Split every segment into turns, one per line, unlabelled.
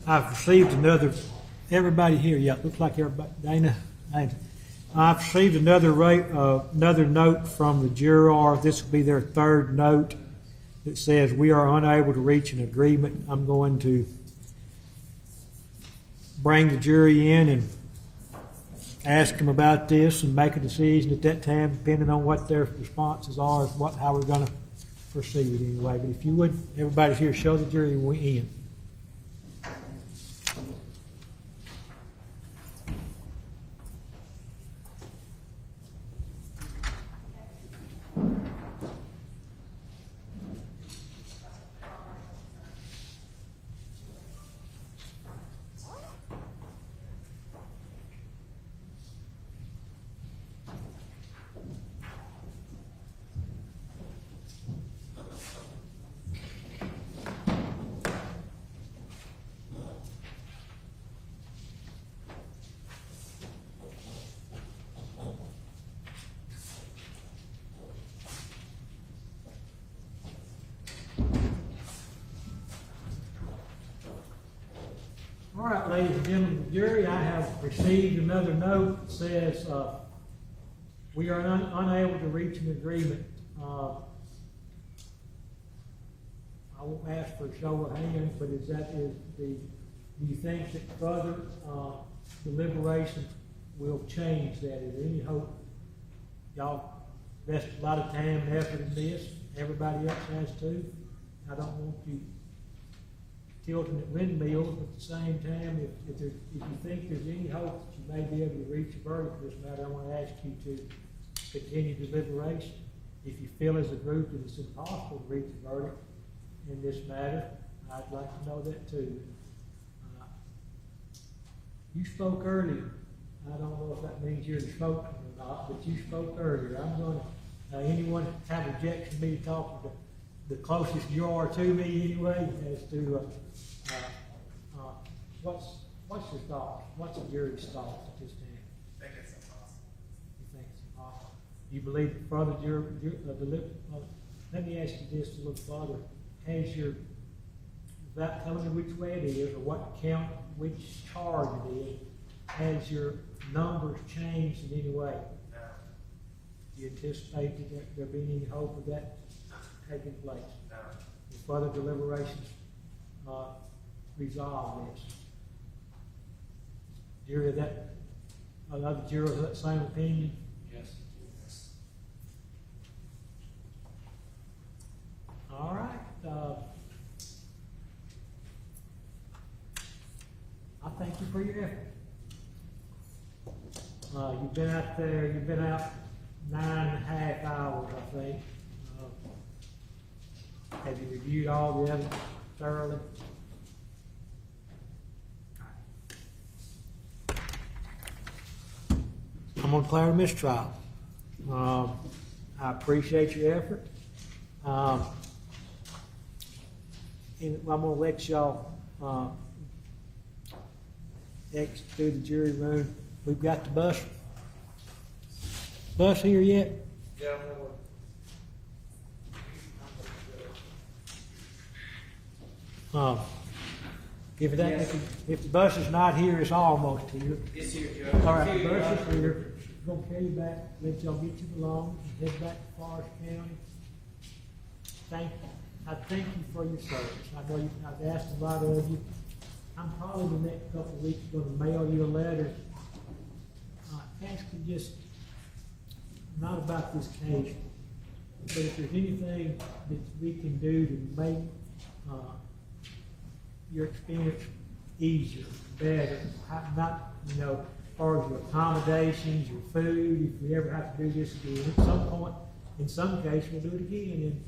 I've received another, everybody here, yeah, looks like everybody, Dana. I've received another note from the juror. This will be their third note that says we are unable to reach an agreement. I'm going to bring the jury in and ask them about this and make a decision at that time, depending on what their responses are, how we're going to proceed anyway. But if you would, everybody here, show the jury we're in. All right, ladies and gentlemen of the jury, I have received another note that says we are unable to reach an agreement. I won't ask for a show of hands, but do you think that further deliberations will change that? Is there any hope? Y'all invested a lot of time and effort in this. Everybody else has too. I don't want you tilting at windmills, but at the same time, if you think there's any hope that you may be able to reach a verdict in this matter, I want to ask you to continue deliberation. If you feel as a group that it's impossible to reach a verdict in this matter, I'd like to know that too. You spoke earlier. I don't know if that means you're the spokesman or not, but you spoke earlier. I'm going to, anyone have objection to me talking to the closest you are to me anyway, as to what's your thoughts? What's the jury's thoughts at this time?
I think it's impossible.
You think it's impossible? You believe that further let me ask you this a little further. Has your, without telling me which way it is or what count, which charge it is, has your numbers changed in any way?
No.
Do you anticipate that there being any hope of that taking place?
No.
Will further deliberations resolve this? Jury, that another jurors of that same opinion?
Yes.
All right. I thank you for your effort. You've been out there. You've been out 9.5 hours, I think. Have you reviewed all the evidence thoroughly? I'm going to declare a mistrial. I appreciate your effort. And I'm going to let y'all exit through the jury room. We've got the bus here yet?
Yeah.
If the bus is not here, it's almost here.
It's here.
All right, the bus is here. We're going to carry you back, let y'all get your belongings, and head back to Forest County. I thank you for your service. I know I've asked a lot of you. I'm probably the next couple of weeks going to mail you a letter asking just, not about this case, but if there's anything that we can do to make your experience easier, better, not, as far as your accommodations, your food, if we ever have to do this again, at some point, in some case, we'll do it again. And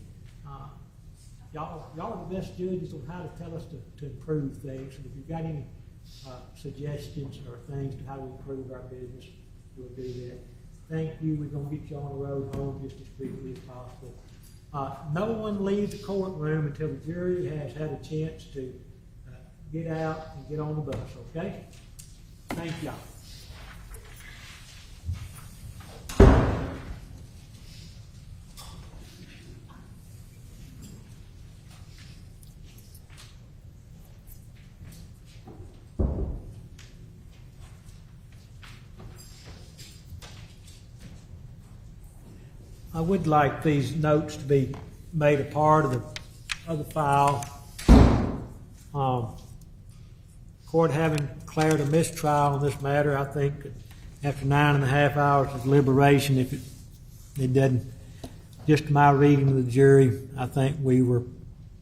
y'all are the best judges on how to tell us to improve things. And if you've got any suggestions or things to how to improve our business, we'll do that. Thank you. We're going to get you on the road home just as quickly as possible. No one leaves the courtroom until the jury has had a chance to get out and get on the bus, okay? Thank y'all. I would like these notes to be made a part of the file. Court having declared a mistrial on this matter, I think after 9.5 hours of deliberation, if it doesn't, just my reading of the jury, I think we were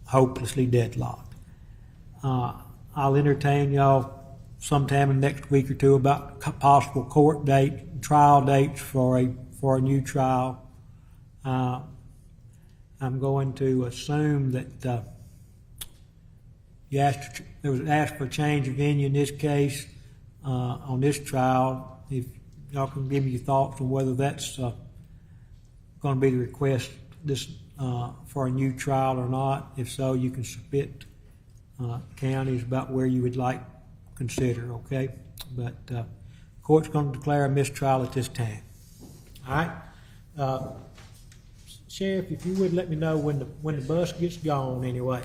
hopelessly deadlocked. I'll entertain y'all sometime in the next week or two about possible court date, trial dates for a new trial. I'm going to assume that there was asked for a change of venue in this case on this trial. If y'all can give me your thoughts on whether that's going to be the request for a new trial or not. If so, you can submit counties about where you would like to consider, okay? But court's going to declare a mistrial at this time. All right? Sheriff, if you would let me know when the bus gets gone anyway.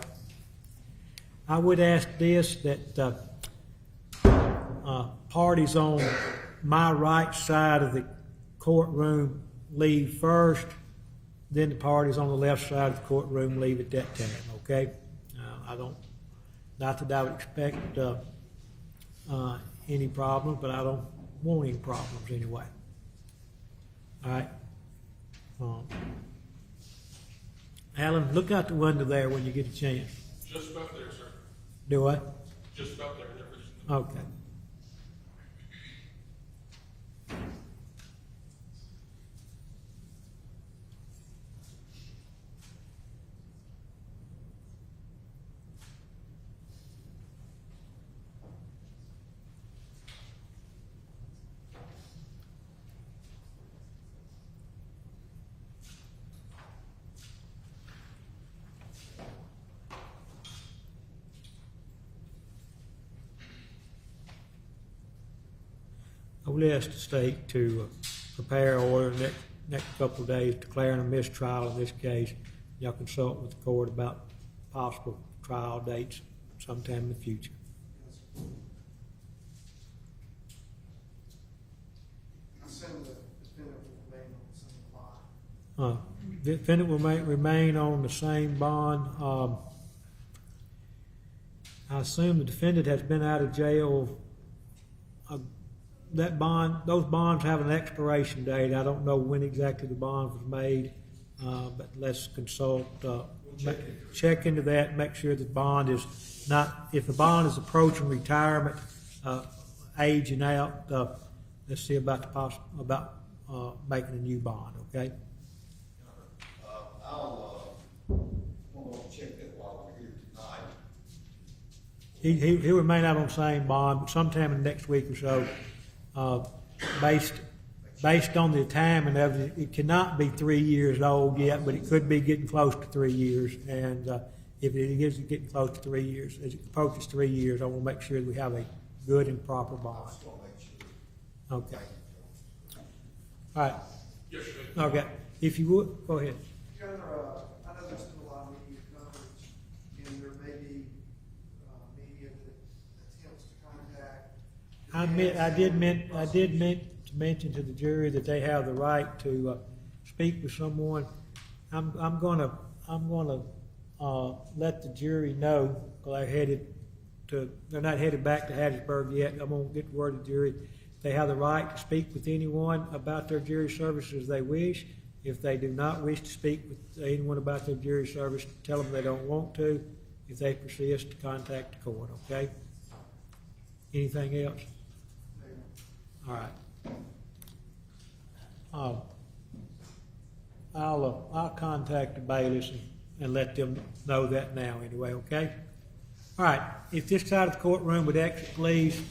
I would ask this, that parties on my right side of the courtroom leave first, then the parties on the left side of the courtroom leave at that time, okay? Not that I would expect any problems, but I don't want any problems anyway. All right? Alan, look out the window there when you get a chance.
Just about there, sir.
Do what?
Just about there.
Okay. I would ask the state to prepare an order next couple of days declaring a mistrial in this case. Y'all consult with the court about possible trial dates sometime in the future.
I assume the defendant will remain on the same bond.
The defendant will remain on the same bond. I assume the defendant has been out of jail. Those bonds have an expiration date. I don't know when exactly the bond was made, but let's consult, check into that, make sure the bond is not, if the bond is approaching retirement, aging out, let's see about making a new bond, okay?
I'll check that while we're here tonight.
He'll remain out on the same bond, but sometime in the next week or so, based on the timing of it, it cannot be 3 years old yet, but it could be getting close to 3 years. And if it is getting close to 3 years, as it approaches 3 years, I want to make sure that we have a good and proper bond. Okay. All right.
Yes, sir.
Okay. If you would, go ahead.
Your Honor, I know there's been a lot of media coverage, and there may be media that attempts to contact.
I did mention to the jury that they have the right to speak with someone. I'm gonna let the jury know, because they're not headed back to Hattiesburg yet. I'm gonna get the word to the jury. They have the right to speak with anyone about their jury services they wish. If they do not wish to speak with anyone about their jury service, tell them they don't want to. If they persist, to contact the court, okay? Anything else? All right. I'll contact the bailiffs and let them know that now anyway, okay? All right, if this side of the courtroom would exit, please.